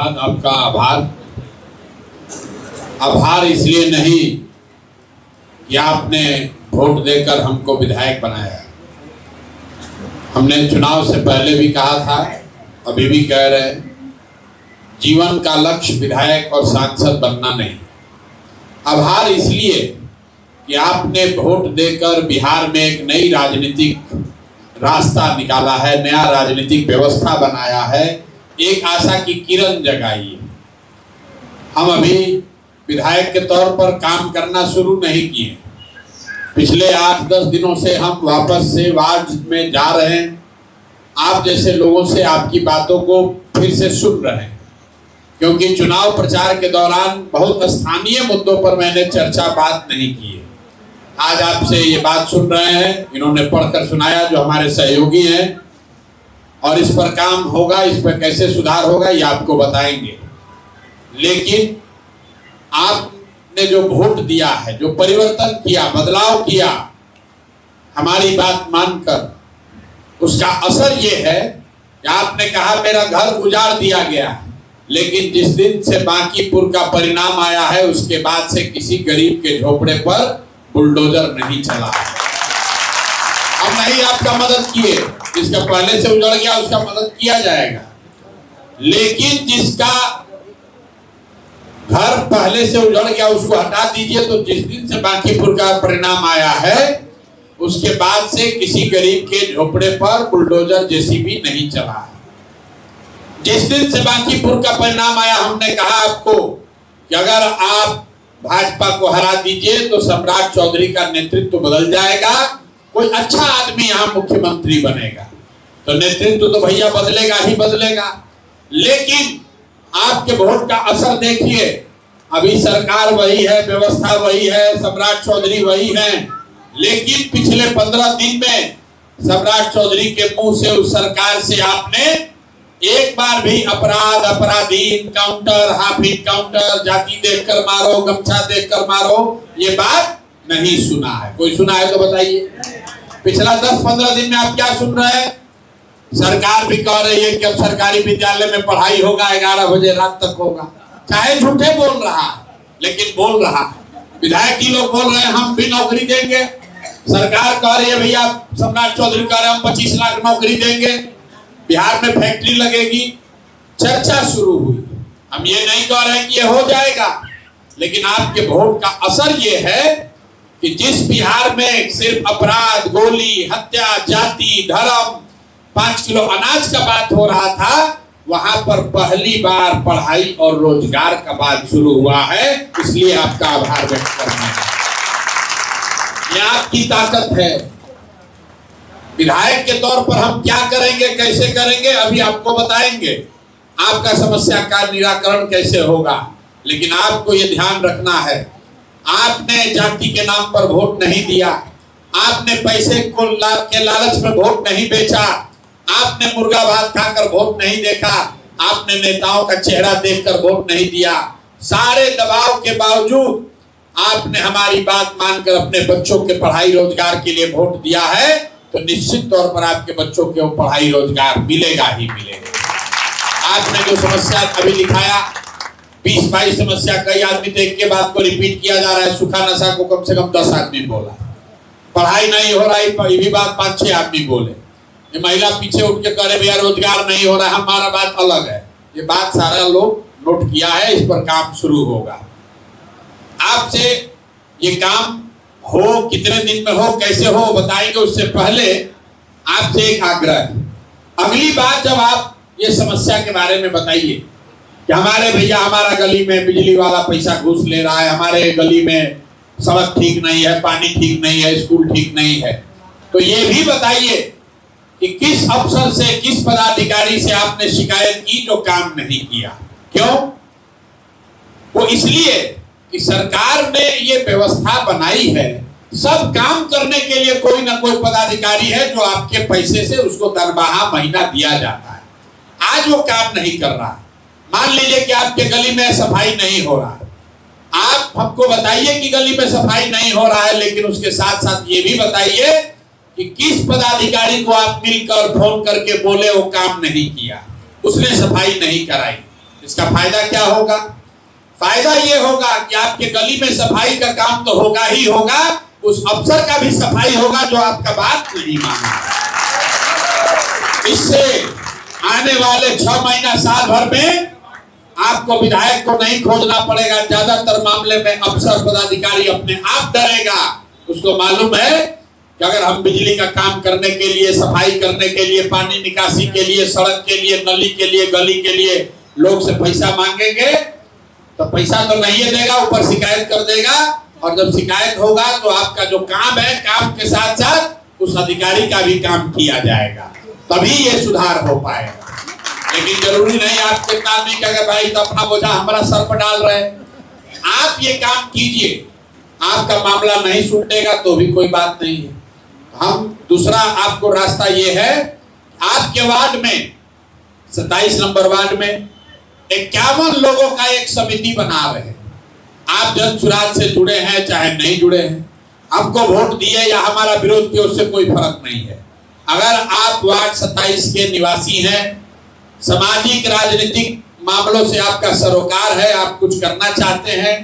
धन्यवाद, आपका आभार। आभार इसलिए नहीं कि आपने वोट देकर हमको विधायक बनाया। हमने चुनाव से पहले भी कहा था, अभी भी कह रहे हैं, जीवन का लक्ष्य विधायक और सांसद बनना नहीं। आभार इसलिए कि आपने वोट देकर बिहार में एक नई राजनीतिक रास्ता निकाला है, नया राजनीतिक व्यवस्था बनाया है, एक आशा की किरण जगाई है। हम अभी विधायक के तौर पर काम करना शुरू नहीं किए। पिछले 8-10 दिनों से हम वापस से वार्ड में जा रहे हैं। आप जैसे लोगों से आपकी बातों को फिर से सुन रहे हैं, क्योंकि चुनाव प्रचार के दौरान बहुत स्थानीय मुद्दों पर मैंने चर्चा बात नहीं की है। आज आपसे ये बात सुन रहे हैं, इन्होंने पढ़कर सुनाया, जो हमारे सहयोगी हैं, और इस पर काम होगा, इस पर कैसे सुधार होगा ये आपको बताएंगे। लेकिन आपने जो वोट दिया है, जो परिवर्तन किया, बदलाव किया, हमारी बात मानकर, उसका असर ये है कि आपने कहा मेरा घर उजाड़ दिया गया, लेकिन जिस दिन से बांकीपुर का परिणाम आया है उसके बाद से किसी गरीब के झोपड़े पर बुलडोजर नहीं चला। हम नहीं आपका मदद किए, जिसका पहले से उजड़ गया उसका मदद किया जाएगा, लेकिन जिसका घर पहले से उजड़ गया उसको हटा दीजिए। तो जिस दिन से बांकीपुर का परिणाम आया है उसके बाद से किसी गरीब के झोपड़े पर बुलडोजर जेसीबी नहीं चला। जिस दिन से बांकीपुर का परिणाम आया हमने कहा आपको कि अगर आप भाजपा को हरा दीजिए तो सम्राट चौधरी का नेतृत्व बदल जाएगा, कोई अच्छा आदमी यहाँ मुख्यमंत्री बनेगा। तो नेतृत्व तो भैया बदलेगा ही बदलेगा, लेकिन आपके वोट का असर देखिए। अभी सरकार वही है, व्यवस्था वही है, सम्राट चौधरी वही है, लेकिन पिछले 15 दिन में सम्राट चौधरी के मुंह से, उस सरकार से आपने एक बार भी अपराध, अपराधी, इनकाउंटर, हाफ इनकाउंटर, जाति देखकर मारो, गमछा देखकर मारो, ये बात नहीं सुना है। कोई सुना है तो बताइए। पिछला 10-15 दिन में आप क्या सुन रहे हैं? सरकार भी कह रही है कि अब सरकारी विद्यालय में पढ़ाई होगा, 11 बजे रात तक होगा। चाहे झूठे बोल रहा है, लेकिन बोल रहा है। विधायक ही लोग बोल रहे हैं हम भी नौकरी देंगे। सरकार कह रही है भैया, सम्राट चौधरी कह रहे हैं हम 25 लाख नौकरी देंगे, बिहार में फैक्ट्री लगेगी। चर्चा शुरू हुई। हम ये नहीं कह रहे हैं कि ये हो जाएगा, लेकिन आपके वोट का असर ये है कि जिस बिहार में सिर्फ अपराध, गोली, हत्या, जाति, धर्म, 5 किलो अनाज का बात हो रहा था, वहां पर पहली बार पढ़ाई और रोजगार का बात शुरू हुआ है। इसलिए आपका आभार व्यक्त करना है। ये आपकी ताकत है। विधायक के तौर पर हम क्या करेंगे, कैसे करेंगे, अभी आपको बताएंगे। आपका समस्या का निराकरण कैसे होगा, लेकिन आपको ये ध्यान रखना है, आपने जाति के नाम पर वोट नहीं दिया, आपने पैसे को के लालच में वोट नहीं बेचा, आपने मुर्गा भात खाकर वोट नहीं देखा, आपने नेताओं का चेहरा देखकर वोट नहीं दिया। सारे दबाव के बावजूद आपने हमारी बात मानकर अपने बच्चों के पढ़ाई रोजगार के लिए वोट दिया है, तो निश्चित तौर पर आपके बच्चों को पढ़ाई रोजगार मिलेगा ही मिलेगा। आपने जो समस्या अभी लिखाया, 20-22 समस्या, कई आदमी तो एक के बात को रिपीट किया जा रहा है। सूखा नशा को कम से कम 10 आदमी बोला, पढ़ाई नहीं हो रहा है ये भी बात 5-6 आदमी बोले। ये महिला पीछे उठ के कह रहे भैया रोजगार नहीं हो रहा है, हमारा बात अलग है। ये बात सारा लोग नोट किया है, इस पर काम शुरू होगा। आपसे ये काम हो, कितने दिन में हो, कैसे हो बताएंगे। उससे पहले आपसे एक आग्रह है, अगली बार जब आप ये समस्या के बारे में बताइए कि हमारे भैया, हमारा गली में बिजली वाला पैसा घूस ले रहा है, हमारे गली में सड़क ठीक नहीं है, पानी ठीक नहीं है, स्कूल ठीक नहीं है, तो ये भी बताइए कि किस अफसर से, किस पदाधिकारी से आपने शिकायत की जो काम नहीं किया। क्यों? वो इसलिए कि सरकार ने ये व्यवस्था बनाई है, सब काम करने के लिए कोई ना कोई पदाधिकारी है जो आपके पैसे से उसको तनख्वाह महीना दिया जाता है। आज वो काम नहीं कर रहा। मान लीजिए कि आपके गली में सफाई नहीं हो रहा, आप हमको बताइए कि गली में सफाई नहीं हो रहा है, लेकिन उसके साथ साथ ये भी बताइए कि किस पदाधिकारी को आप मिलकर फोन करके बोले वो काम नहीं किया, उसने सफाई नहीं कराई। इसका फायदा क्या होगा? फायदा ये होगा कि आपके गली में सफाई का काम तो होगा ही होगा, उस अफसर का भी सफाई होगा जो आपका बात नहीं माना। इससे आने वाले 6 महीना साल भर में आपको विधायक को नहीं खोजना पड़ेगा। ज्यादातर मामले में अफसर पदाधिकारी अपने आप डरेगा। उसको मालूम है कि अगर हम बिजली का काम करने के लिए, सफाई करने के लिए, पानी निकासी के लिए, सड़क के लिए, नली के लिए, गली के लिए लोग से पैसा मांगेंगे तो पैसा तो नहीं देगा, ऊपर शिकायत कर देगा। और जब शिकायत होगा तो आपका जो काम है, काम के साथ साथ उस अधिकारी का भी काम किया जाएगा, तभी ये सुधार हो पाएगा। लेकिन जरूरी नहीं आप कितना आदमी कहेगा भाई तो अपना बोझा हमारा सर पर डाल रहे। आप ये काम कीजिए, आपका मामला नहीं सुनेगा तो भी कोई बात नहीं है। हम दूसरा आपको रास्ता ये है, आपके वार्ड में 27 नंबर वार्ड में 51 लोगों का एक समिति बना रहे हैं। आप जन सुराज से जुड़े हैं चाहे नहीं जुड़े हैं, हमको वोट दिए या हमारा विरोध किए उससे कोई फर्क नहीं है। अगर आप वार्ड 27 के निवासी हैं, सामाजिक राजनीतिक मामलों से आपका सरोकार है, आप कुछ करना चाहते हैं,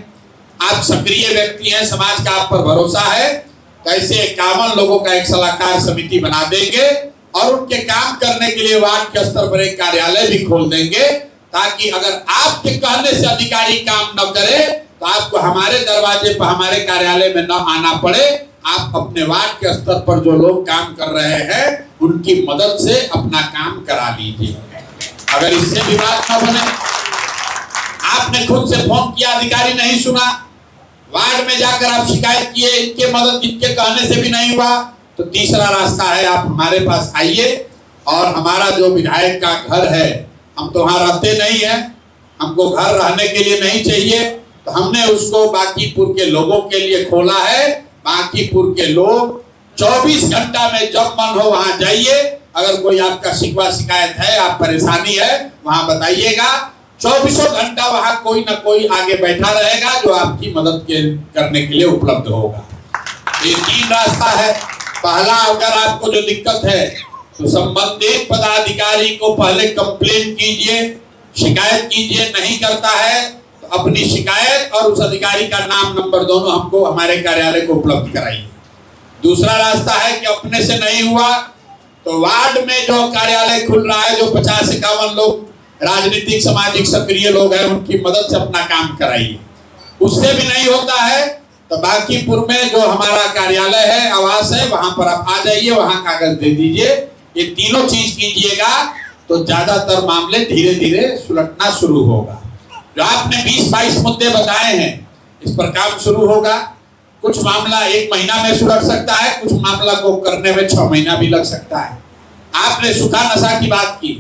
आप सक्रिय व्यक्ति हैं, समाज का आप पर भरोसा है, तो ऐसे 51 लोगों का एक सलाहकार समिति बना देंगे और उनके काम करने के लिए वार्ड के स्तर पर एक कार्यालय भी खोल देंगे, ताकि अगर आपके कहने से अधिकारी काम न करे तो आपको हमारे दरवाजे पर, हमारे कार्यालय में न आना पड़े। आप अपने वार्ड के स्तर पर जो लोग काम कर रहे हैं उनकी मदद से अपना काम करा लीजिए। अगर इससे भी बात न बने, आपने खुद से फोन किया, अधिकारी नहीं सुना, वार्ड में जाकर आप शिकायत किए, इनके मदद इनके कहने से भी नहीं हुआ, तो तीसरा रास्ता है, आप हमारे पास आइए और हमारा जो विधायक का घर है, हम तो वहां रहते नहीं है, हमको घर रहने के लिए नहीं चाहिए, तो हमने उसको बांकीपुर के लोगों के लिए खोला है। बांकीपुर के लोग 24 घंटा में जब मन हो वहां जाइए। अगर कोई आपका शिकवा शिकायत है, आप परेशानी है, वहां बताइएगा। 24 घंटा वहां कोई ना कोई आगे बैठा रहेगा जो आपकी मदद करने के लिए उपलब्ध होगा। ये 3 रास्ता है। पहला, अगर आपको जो दिक्कत है तो संबंधित पदाधिकारी को पहले कंप्लेन कीजिए, शिकायत कीजिए। नहीं करता है तो अपनी शिकायत और उस अधिकारी का नाम, नंबर दोनों हमको हमारे कार्यालय को उपलब्ध कराइए। दूसरा रास्ता है कि अपने से नहीं हुआ तो वार्ड में जो कार्यालय खुल रहा है, जो 50-51 लोग राजनीतिक सामाजिक सक्रिय लोग हैं, उनकी मदद से अपना काम कराइए। उससे भी नहीं होता है तो बांकीपुर में जो हमारा कार्यालय है, आवास है, वहां पर आप आ जाइए, वहां कागज दे दीजिए। ये तीनों चीज कीजिएगा तो ज्यादातर मामले धीरे धीरे सुलटना शुरू होगा। जो आपने 20-22 मुद्दे बताए हैं, इस पर काम शुरू होगा। कुछ मामला 1 महीना में सुलट सकता है, कुछ मामला को करने में 6 महीना भी लग सकता है। आपने सूखा नशा की बात की,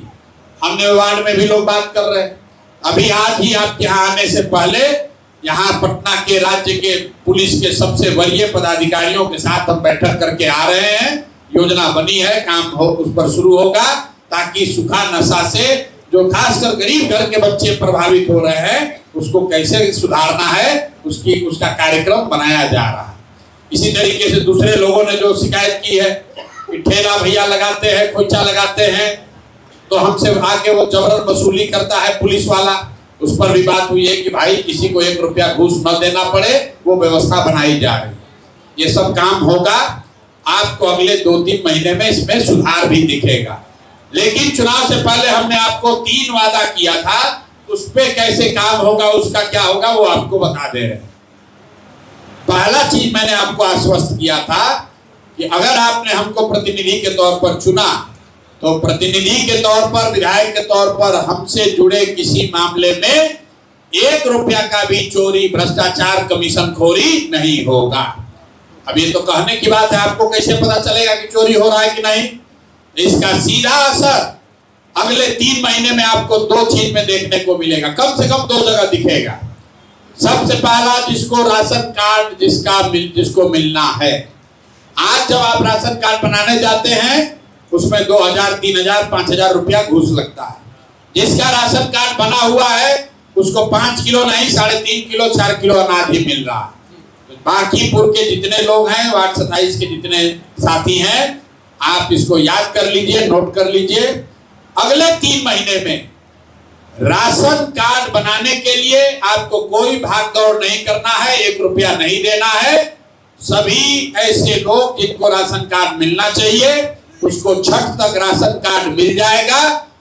हमने वार्ड में भी लोग बात कर रहे हैं। अभी आज ही आपके यहाँ आने से पहले यहाँ पटना के राज्य के पुलिस के सबसे वरीय पदाधिकारियों के साथ हम बैठक करके आ रहे हैं। योजना बनी है, काम हो उस पर शुरू होगा, ताकि सूखा नशा से जो खासकर गरीब घर के बच्चे प्रभावित हो रहे हैं उसको कैसे सुधारना है, उसका कार्यक्रम बनाया जा रहा है। इसी तरीके से दूसरे लोगों ने जो शिकायत की है कि ठेला भैया लगाते हैं, खोइचा लगाते हैं, तो हमसे आके वो जबरन वसूली करता है पुलिस वाला, उस पर भी बात हुई है कि भाई किसी को 1 रुपया घूस न देना पड़े, वो व्यवस्था बनाई जा रही है। ये सब काम होगा, आपको अगले 2-3 महीने में इसमें सुधार भी दिखेगा। लेकिन चुनाव से पहले हमने आपको 3 वादा किया था, उस पे कैसे काम होगा, उसका क्या होगा, वो आपको बता दे रहे हैं। पहला चीज मैंने आपको आश्वस्त किया था कि अगर आपने हमको प्रतिनिधि के तौर पर चुना तो प्रतिनिधि के तौर पर, विधायक के तौर पर हमसे जुड़े किसी मामले में 1 रुपया का भी चोरी, भ्रष्टाचार, कमीशन खोरी नहीं होगा। अब ये तो कहने की बात है, आपको कैसे पता चलेगा कि चोरी हो रहा है कि नहीं? इसका सीधा असर अगले 3 महीने में आपको 2 चीज में देखने को मिलेगा, कम से कम 2 जगह दिखेगा। सबसे पहला, जिसको राशन कार्ड जिसको मिलना है, आज जब आप राशन कार्ड बनाने जाते हैं उसमें 2000, 3000, 5000 रुपया घूस लगता है। जिसका राशन कार्ड बना हुआ है उसको 5 किलो नहीं, 3.5 किलो, 4 किलो अनाज ही मिल रहा है। बांकीपुर के जितने लोग हैं, वार्ड 27 के जितने साथी हैं, आप इसको याद कर लीजिए, नोट कर लीजिए। अगले 3 महीने में राशन कार्ड बनाने के लिए आपको कोई भाग दौड़ नहीं करना है, 1 रुपया नहीं देना है। सभी ऐसे लोग जिनको राशन कार्ड मिलना चाहिए उसको छठ तक राशन कार्ड मिल जाएगा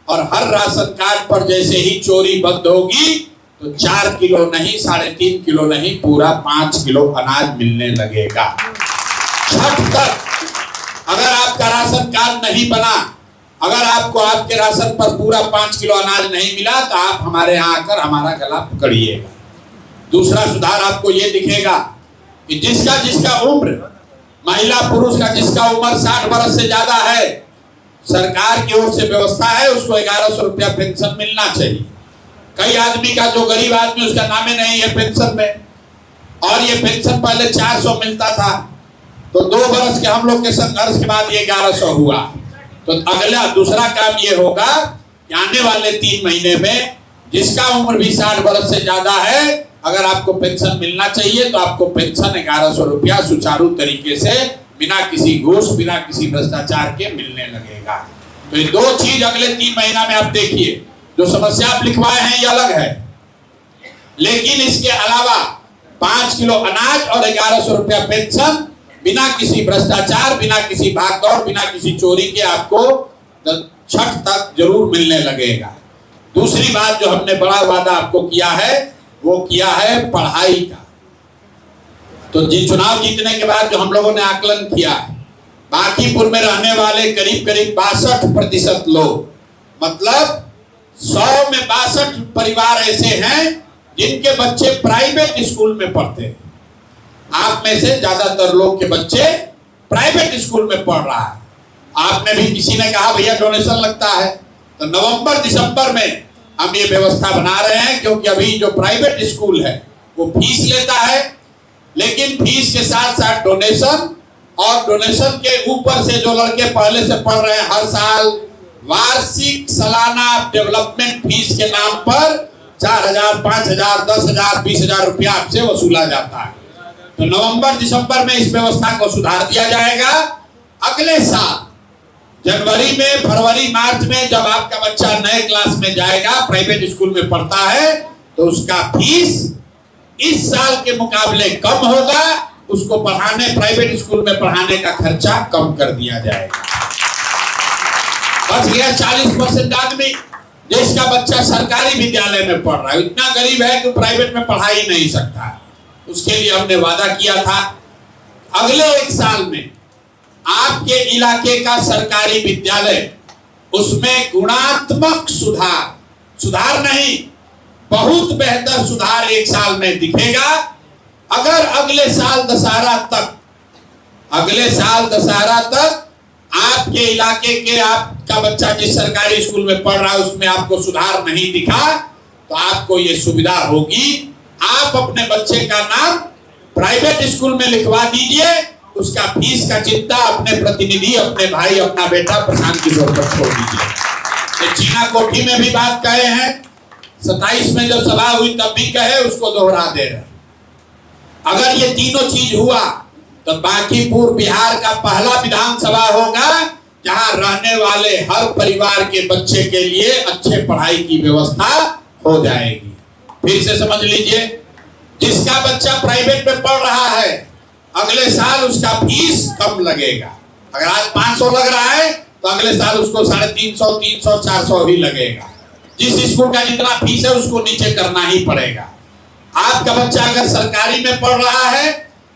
और हर राशन कार्ड पर जैसे ही चोरी बंद होगी तो 4 किलो नहीं, 3.5 किलो नहीं, पूरा 5 किलो अनाज मिलने लगेगा। छठ तक अगर आपका राशन कार्ड नहीं बना, अगर आपको आपके राशन पर पूरा 5 किलो अनाज नहीं मिला तो आप हमारे यहाँ आकर हमारा गला पकड़िएगा। दूसरा सुधार आपको ये दिखेगा कि जिसका उम्र, महिला पुरुष का जिसका उम्र 60 वर्ष से ज्यादा है, सरकार की ओर से व्यवस्था है उसको 1100 रुपया पेंशन मिलना चाहिए। कई आदमी का, जो गरीब आदमी उसका नाम ही नहीं है पेंशन में, और ये पेंशन पहले 400 मिलता था, तो 2 वर्ष के हम लोग के संघर्ष के बाद ये 1100 हुआ। तो अगला दूसरा काम ये होगा कि आने वाले 3 महीने में जिसका उम्र भी 60 वर्ष से ज्यादा है, अगर आपको पेंशन मिलना चाहिए तो आपको पेंशन 1100 रुपया सुचारू तरीके से बिना किसी घूस, बिना किसी भ्रष्टाचार के मिलने लगेगा। तो ये 2 चीज अगले 3 महीना में आप देखिए। जो समस्या आप लिखवाए हैं ये अलग है, लेकिन इसके अलावा 5 किलो अनाज और 1100 रुपया पेंशन बिना किसी भ्रष्टाचार, बिना किसी भागदौड़, बिना किसी चोरी के आपको छठ तक जरूर मिलने लगेगा। दूसरी बात जो हमने बड़ा वादा आपको किया है वो किया है पढ़ाई का। तो चुनाव जीतने के बाद जो हम लोगों ने आकलन किया है, बांकीपुर में रहने वाले करीब 62% लोग, मतलब 100 में 62 परिवार ऐसे हैं जिनके बच्चे प्राइवेट स्कूल में पढ़ते हैं। आप में से ज्यादातर लोग के बच्चे प्राइवेट स्कूल में पढ़ रहा है। आपने भी, किसी ने कहा भैया डोनेशन लगता है, तो नवंबर दिसंबर में हम ये व्यवस्था बना रहे हैं, क्योंकि अभी जो प्राइवेट स्कूल है वो फीस लेता है, लेकिन फीस के साथ साथ डोनेशन, और डोनेशन के ऊपर से जो लड़के पहले से पढ़ रहे हैं हर साल वार्षिक सालाना डेवलपमेंट फीस के नाम पर 4000, 5000, 10,000, 20,000 रुपया आपसे वसूला जाता है। तो नवंबर दिसंबर में इस व्यवस्था को सुधार दिया जाएगा। अगले साल जनवरी में, फरवरी, मार्च में जब आपका बच्चा नए क्लास में जाएगा, प्राइवेट स्कूल में पढ़ता है, तो उसका फीस इस साल के मुकाबले कम होगा। उसको पढ़ाने, प्राइवेट स्कूल में पढ़ाने का खर्चा कम कर दिया जाएगा। बच गया 40% आदमी जिसका बच्चा सरकारी विद्यालय में पढ़ रहा है, इतना गरीब है कि प्राइवेट में पढ़ा ही नहीं सकता। उसके लिए हमने वादा किया था अगले 1 साल में आपके इलाके का सरकारी विद्यालय, उसमें गुणात्मक सुधार नहीं, बहुत बेहतर सुधार 1 साल में दिखेगा। अगर अगले साल दशहरा तक आपके इलाके के, आपका बच्चा जिस सरकारी स्कूल में पढ़ रहा है उसमें आपको सुधार नहीं दिखा, तो आपको ये सुविधा होगी, आप अपने बच्चे का नाम प्राइवेट स्कूल में लिखवा दीजिए, उसका फीस का चिंता अपने प्रतिनिधि, अपने भाई, अपना बेटा प्रशांत किशोर पर छोड़ दीजिए। चीना कोठी में भी बात कहे हैं, 27 में जब सभा हुई तब भी कहे, उसको दोहरा दे रहे। अगर ये तीनों चीज हुआ तो बांकीपुर बिहार का पहला विधानसभा होगा जहां रहने वाले हर परिवार के बच्चे के लिए अच्छे पढ़ाई की व्यवस्था हो जाएगी। फिर से समझ लीजिए, जिसका बच्चा प्राइवेट में पढ़ रहा है अगले साल उसका फीस कम लगेगा। अगर आज 500 लग रहा है तो अगले साल उसको 350, 300, 400 ही लगेगा। जिस स्कूल का जितना फीस है उसको नीचे करना ही पड़ेगा। आपका बच्चा अगर सरकारी में पढ़ रहा है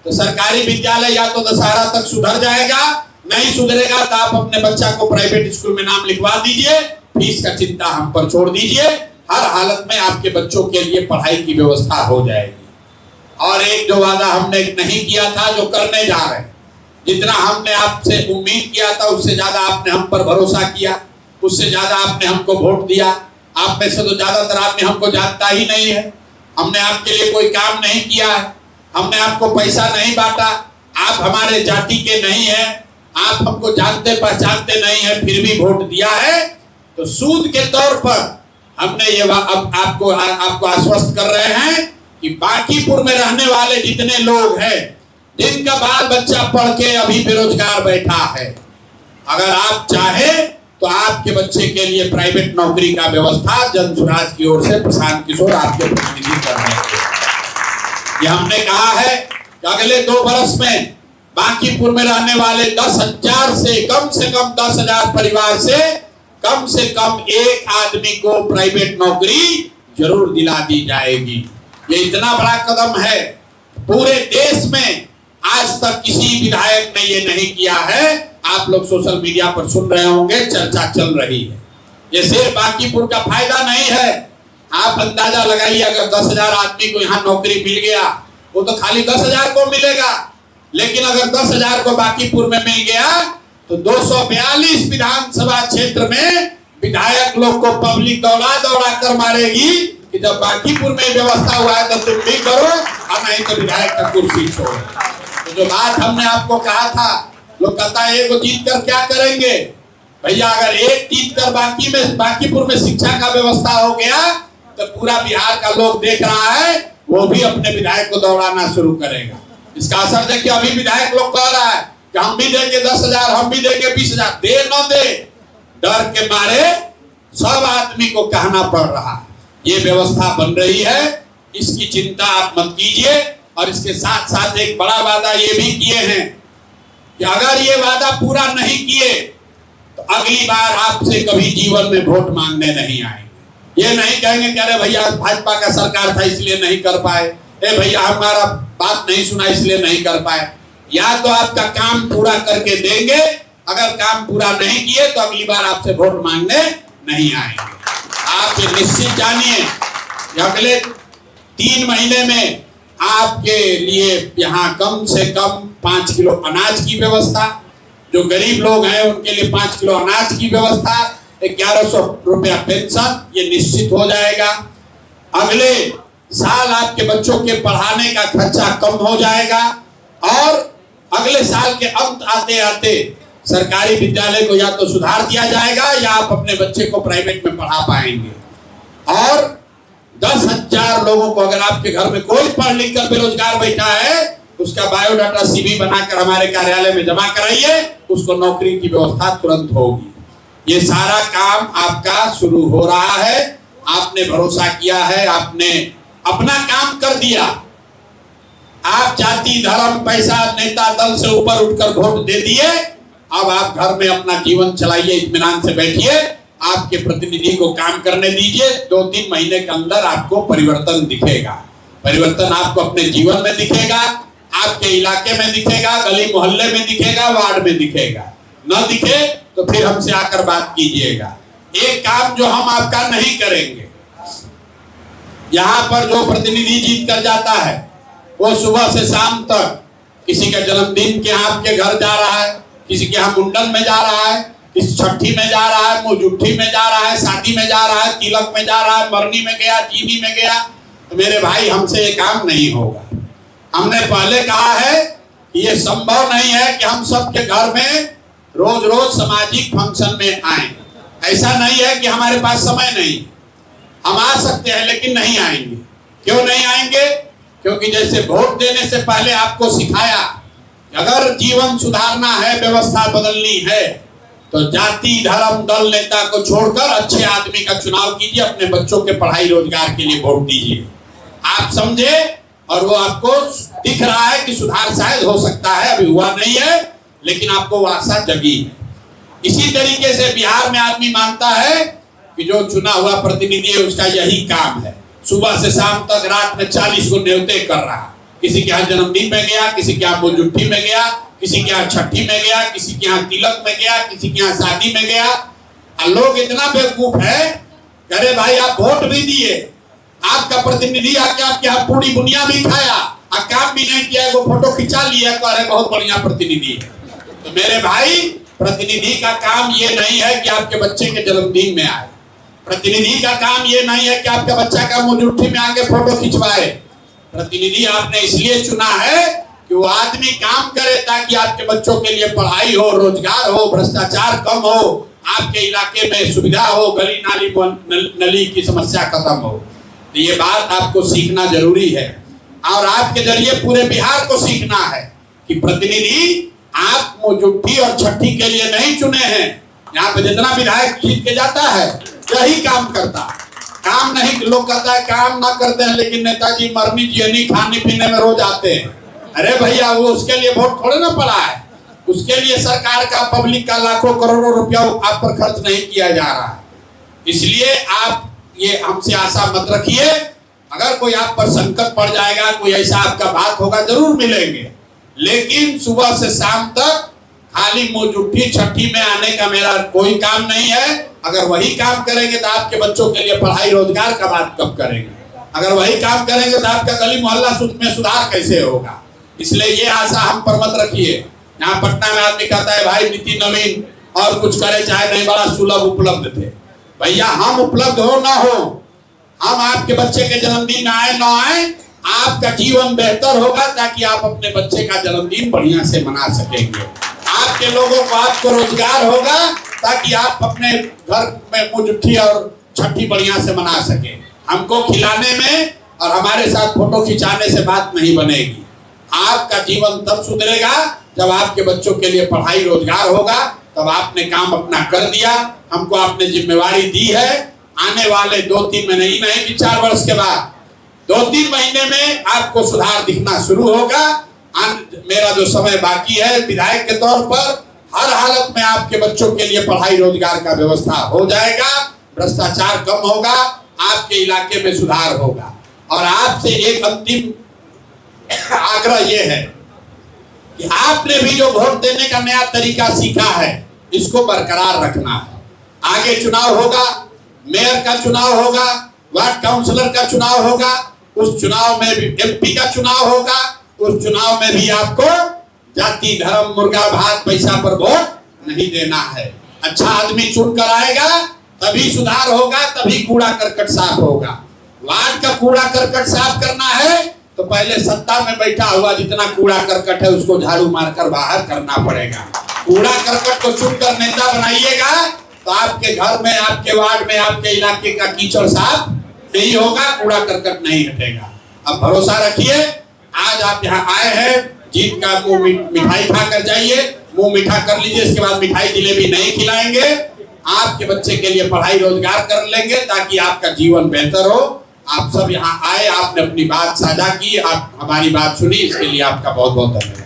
तो सरकारी विद्यालय या तो दशहरा तक सुधर जाएगा, नहीं सुधरेगा तो आप अपने बच्चा को प्राइवेट स्कूल में नाम लिखवा दीजिए, फीस का चिंता हम पर छोड़ दीजिए, हर हालत में आपके बच्चों के लिए पढ़ाई की व्यवस्था हो जाएगी। और एक जो वादा हमने नहीं किया था, जो करने जा रहे हैं, जितना हमने आपसे उम्मीद किया था उससे ज्यादा आपने हम पर भरोसा किया, उससे ज्यादा आपने हमको वोट दिया। आप में से तो ज्यादातर आदमी हमको जानता ही नहीं है, हमने आपके लिए कोई काम नहीं किया है, हमने आपको पैसा नहीं बांटा, आप हमारे जाति के नहीं हैं, आप हमको जानते पहचानते नहीं हैं, फिर भी वोट दिया है। तो सूद के तौर पर हमने ये अब आपको आश्वस्त कर रहे हैं कि बांकीपुर में रहने वाले जितने लोग हैं जिनका बाल बच्चा पढ़ के अभी बेरोजगार बैठा है, अगर आप चाहे तो आपके बच्चे के लिए प्राइवेट नौकरी का व्यवस्था जनसुराज की ओर से प्रशांत किशोर आपके प्रतिनिधि कर रहे हैं। ये हमने कहा है कि अगले 2 वर्ष में बांकीपुर में रहने वाले 10,000 से कम 10,000 परिवार से कम एक आदमी को प्राइवेट नौकरी जरूर दिला दी जाएगी। ये इतना बड़ा कदम है, पूरे देश में आज तक किसी विधायक ने ये नहीं किया है। आप लोग सोशल मीडिया पर सुन रहे होंगे, चर्चा चल रही है। ये सिर्फ बांकीपुर का फायदा नहीं है, आप अंदाजा लगाइए, अगर 10,000 आदमी को यहाँ नौकरी मिल गया, वो तो खाली 10,000 को मिलेगा, लेकिन अगर 10,000 को बांकीपुर में मिल गया तो 242 विधानसभा क्षेत्र में विधायक लोग को पब्लिक दौड़ा दौड़ा कर मारेगी कि जब बांकीपुर में व्यवस्था हुआ है तो तुम भी करो और नहीं तो विधायक का कुर्सी छोड़ो। तो जो बात हमने आपको कहा था, लोग कहता है एक जीत कर क्या करेंगे भैया, अगर एक जीत कर बांकीपुर में शिक्षा का व्यवस्था हो गया तो पूरा बिहार का लोग देख रहा है, वो भी अपने विधायक को दौड़ाना शुरू करेगा। इसका असर देखिए, अभी विधायक लोग कह रहा है कि हम भी देंगे 10,000, हम भी देंगे 20,000, दे न दे, डर के मारे सब आदमी को कहना पड़ रहा है। ये व्यवस्था बन रही है, इसकी चिंता आप मत कीजिए। और इसके साथ साथ एक बड़ा वादा ये भी किए हैं कि अगर ये वादा पूरा नहीं किए तो अगली बार आपसे कभी जीवन में वोट मांगने नहीं आएंगे। ये नहीं कहेंगे कि अरे भैया भाजपा का सरकार था इसलिए नहीं कर पाए, ए भैया हमारा बात नहीं सुना इसलिए नहीं कर पाए। या तो आपका काम पूरा करके देंगे, अगर काम पूरा नहीं किए तो अगली बार आपसे वोट मांगने नहीं आएंगे। आप ये निश्चित जानिए कि अगले 3 महीने में आपके लिए यहाँ कम से कम 5 किलो अनाज की व्यवस्था, जो गरीब लोग हैं उनके लिए 5 किलो अनाज की व्यवस्था, 1100 रुपया पेंशन, ये निश्चित हो जाएगा। अगले साल आपके बच्चों के पढ़ाने का खर्चा कम हो जाएगा और अगले साल के अंत आते आते सरकारी विद्यालय को या तो सुधार दिया जाएगा या आप अपने बच्चे को प्राइवेट में पढ़ा पाएंगे। और 10,000 लोगों को, अगर आपके घर में कोई पढ़ लिख कर बेरोजगार बैठा है, उसका बायोडाटा CV बनाकर हमारे कार्यालय में जमा कराइए, उसको नौकरी की व्यवस्था तुरंत होगी। ये सारा काम आपका शुरू हो रहा है। आपने भरोसा किया है, आपने अपना काम कर दिया। आप जाति धर्म पैसा नेता दल से ऊपर उठकर वोट दे दिए। अब आप घर में अपना जीवन चलाइए, इत्मीनान से बैठिए, आपके प्रतिनिधि को काम करने दीजिए। 2-3 महीने के अंदर आपको परिवर्तन दिखेगा। परिवर्तन आपको अपने जीवन में दिखेगा, आपके इलाके में दिखेगा, गली मोहल्ले में दिखेगा, वार्ड में दिखेगा। न दिखे तो फिर हमसे आकर बात कीजिएगा। एक काम जो हम आपका नहीं करेंगे, यहाँ पर जो प्रतिनिधि जीत कर जाता है वो सुबह से शाम तक किसी के जन्मदिन के आपके घर जा रहा है, किसी के यहाँ मुंडन में जा रहा है, किसी छठी में जा रहा है, मुजुट्ठी में जा रहा है, शादी में जा रहा है, तिलक में जा रहा है, मरनी में गया, चीनी में गया। तो मेरे भाई हमसे ये काम नहीं होगा। हमने पहले कहा है कि ये संभव नहीं है कि हम सबके घर में रोज रोज सामाजिक फंक्शन में आए। ऐसा नहीं है कि हमारे पास समय नहीं, हम आ सकते हैं लेकिन नहीं आएंगे। क्यों नहीं आएंगे? क्योंकि जैसे वोट देने से पहले आपको सिखाया कि अगर जीवन सुधारना है, व्यवस्था बदलनी है, तो जाति धर्म दल नेता को छोड़कर अच्छे आदमी का चुनाव कीजिए, अपने बच्चों के पढ़ाई रोजगार के लिए वोट दीजिए। आप समझे, और वो आपको दिख रहा है कि सुधार शायद हो सकता है, अभी हुआ नहीं है लेकिन आपको वो आशा जगी है। इसी तरीके से बिहार में आदमी मानता है कि जो चुना हुआ प्रतिनिधि है उसका यही काम है, सुबह से शाम तक रात में 40 को न्योते कर रहा। किसी के यहाँ जन्मदिन में गया, किसी के यहाँ मुजुट्ठी में गया, किसी के यहाँ छठी में गया, किसी के यहाँ तिलक में गया, किसी के यहाँ शादी में गया। और लोग इतना बेवकूफ है, अरे भाई आप वोट भी दिए, आपका प्रतिनिधि आके आपके यहाँ पूरी बुनिया भी खाया और काम भी नहीं किया, वो फोटो खिंचा लिया, कह रहे बहुत बढ़िया प्रतिनिधि है। तो मेरे भाई, प्रतिनिधि का काम ये नहीं है कि आपके बच्चे के जन्मदिन में आए, प्रतिनिधि का काम ये नहीं है कि आपका बच्चा का मुजुट्ठी में आके फोटो खिंचवाए। प्रतिनिधि आपने इसलिए चुना है कि वो आदमी काम करे ताकि आपके बच्चों के लिए पढ़ाई हो, रोजगार हो, भ्रष्टाचार कम हो, आपके इलाके में सुविधा हो, गली नाली नली की समस्या खत्म हो। तो ये बात आपको सीखना जरूरी है और आपके जरिए पूरे बिहार को सीखना है कि प्रतिनिधि आप मुजुट्ठी और छठी के लिए नहीं चुने हैं। यहाँ पे जितना विधायक जीत के जाता है यही काम करता है। काम नहीं, लोग कहता है काम ना करते हैं, लेकिन नेताजी मरनी जियनी खाने पीने में रोज आते हैं। अरे भैया, वो उसके लिए वोट थोड़े ना पड़ा है, उसके लिए सरकार का, पब्लिक का लाखों करोड़ों रुपया आप पर खर्च नहीं किया जा रहा है। इसलिए आप ये हमसे आशा मत रखिए। अगर कोई आप पर संकट पड़ जाएगा, कोई ऐसा आपका बात होगा, जरूर मिलेंगे, लेकिन सुबह से शाम तक खाली मुंह जुट्ठी छठी में आने का मेरा कोई काम नहीं है। अगर वही काम करेंगे तो आपके बच्चों के लिए पढ़ाई रोजगार का बात कब करेंगे? अगर वही काम करेंगे तो आपका गली मोहल्ला में सुधार कैसे होगा? इसलिए ये आशा हम पर मत रखिए। यहाँ पटना में आदमी कहता है भाई नीति नवीन और कुछ करे चाहे नहीं, बड़ा सुलभ उपलब्ध थे। भैया, हम उपलब्ध हो ना हो, हम आपके बच्चे के जन्मदिन में आए ना आए, आपका जीवन बेहतर होगा ताकि आप अपने बच्चे का जन्मदिन बढ़िया से मना सकेंगे। आपके लोगों को, आपको रोजगार होगा ताकि आप अपने घर में मुट्ठी और छठी बढ़िया से मना सके। हमको खिलाने में और हमारे साथ फोटो खिंचाने से बात नहीं बनेगी। आपका जीवन तब सुधरेगा जब आपके बच्चों के लिए पढ़ाई रोजगार होगा, तब आपने काम अपना कर दिया। हमको आपने जिम्मेवारी दी है। आने वाले 2-3 महीने ही नहीं कि 4 वर्ष के बाद 2-3 महीने में आपको सुधार दिखना शुरू होगा। मेरा जो समय बाकी है विधायक के तौर पर, हर हालत में आपके बच्चों के लिए पढ़ाई रोजगार का व्यवस्था हो जाएगा, भ्रष्टाचार कम होगा, आपके इलाके में सुधार होगा। और आपसे एक अंतिम आग्रह यह है कि आपने भी जो वोट देने का नया तरीका सीखा है, इसको बरकरार रखना है। आगे चुनाव होगा, मेयर का चुनाव होगा, वार्ड काउंसलर का चुनाव होगा, उस चुनाव में भी एमपी का चुनाव होगा, उस चुनाव में भी आपको जाति धर्म मुर्गा भात पैसा पर वोट नहीं देना है। अच्छा आदमी चुनकर आएगा तभी सुधार होगा, तभी कूड़ा करकट साफ होगा। वार्ड का कूड़ा करकट साफ करना है तो पहले सत्ता में बैठा हुआ जितना कूड़ा करकट है उसको झाड़ू मारकर बाहर करना पड़ेगा। कूड़ा करकट को चुनकर नेता बनाइएगा तो आपके घर में, आपके वार्ड में, आपके इलाके का कीचड़ साफ नहीं होगा, कूड़ा करकट नहीं हटेगा। अब भरोसा रखिए, आज आप यहाँ आए हैं, जीत का मुंह मिठाई खा कर जाइए, मुंह मीठा कर लीजिए, इसके बाद मिठाई जिलेबी नहीं खिलाएंगे। आपके बच्चे के लिए पढ़ाई रोजगार कर लेंगे ताकि आपका जीवन बेहतर हो। आप सब यहाँ आए, आपने अपनी बात साझा की, आप हमारी बात सुनी, इसके लिए आपका बहुत बहुत धन्यवाद।